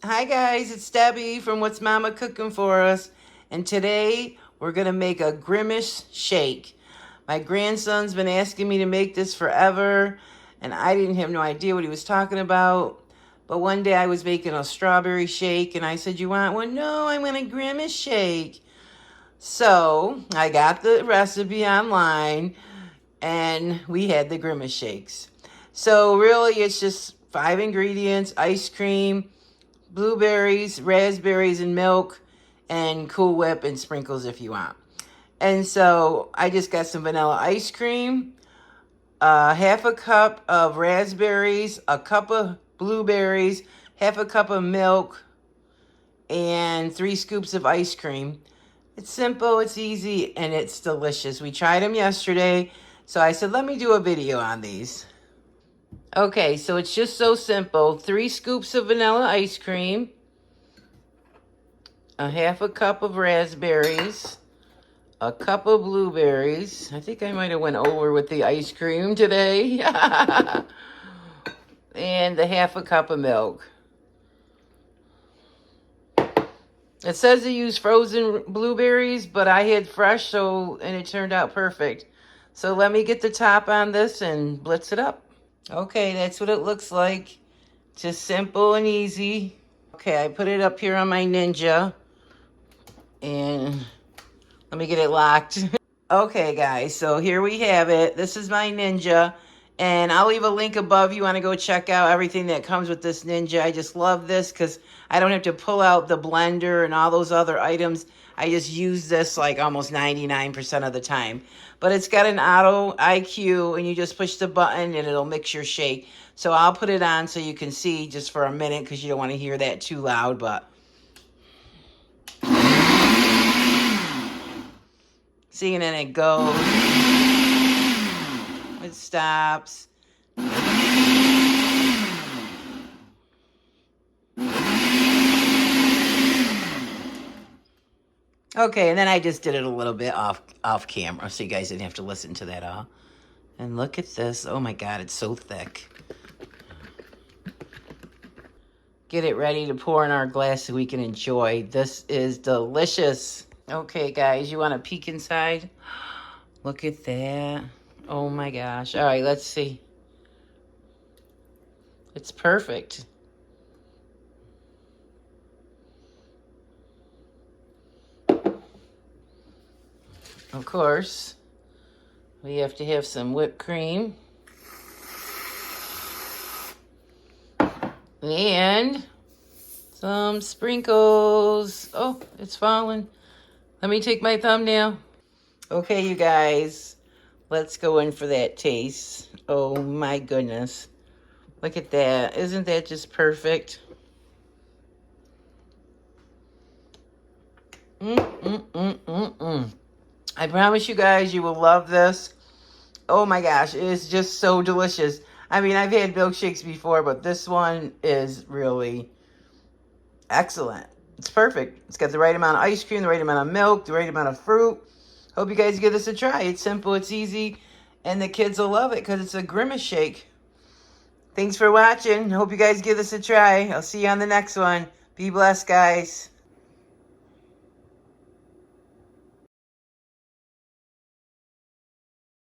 Hi guys, it's Debbie from What's Mama Cooking For Us, and today we're going to make a Grimace shake. My grandson's been asking me to make this forever, and I didn't have no idea what he was talking about. But one day I was making a strawberry shake, and I said, "You want one?" "No, I want a Grimace shake." So I got the recipe online, and we had the Grimace shakes. So really it's just 5 ingredients: ice cream, blueberries, raspberries, and milk, and Cool Whip and sprinkles if you want. And so I just got some vanilla ice cream, half a cup of raspberries, a cup of blueberries, half a cup of milk, and 3 scoops of ice cream. It's simple, it's easy, and it's delicious. We tried them yesterday, so I said, let me do a video on these. Okay, so it's just so simple. 3 scoops of vanilla ice cream, a half a cup of raspberries, a cup of blueberries. I think I might have went over with the ice cream today. And a half a cup of milk. It says to use frozen blueberries, but I had fresh, and it turned out perfect. So let me get the top on this and blitz it up. Okay, that's what it looks like. Just simple and easy. Okay, I put it up here on my Ninja. And let me get it locked. Okay, guys, so here we have it. This is my Ninja. And I'll leave a link above if you want to go check out everything that comes with this Ninja. I just love this because I don't have to pull out the blender and all those other items. I just use this like almost 99% of the time. But it's got an auto IQ, and you just push the button and it'll mix your shake. So I'll put it on so you can see just for a minute because you don't want to hear that too loud. But see, and then it goes. It stops. Okay, and then I just did it a little bit off camera, so you guys didn't have to listen to that all. And look at this. Oh my God, it's so thick. Get it ready to pour in our glass so we can enjoy. This is delicious. Okay, guys, you want to peek inside? Look at that. Oh my gosh. All right, let's see. It's perfect. Of course, we have to have some whipped cream. And some sprinkles. Oh, it's falling. Let me take my thumbnail. Okay, you guys, let's go in for that taste. Oh my goodness. Look at that. Isn't that just perfect? I promise you guys, you will love this. Oh my gosh, it is just so delicious. I mean, I've had milkshakes before, but this one is really excellent. It's perfect. It's got the right amount of ice cream, the right amount of milk, the right amount of fruit. Hope you guys give this a try. It's simple, it's easy, and the kids will love it because it's a Grimace shake. Thanks for watching. Hope you guys give this a try. I'll see you on the next one. Be blessed, guys.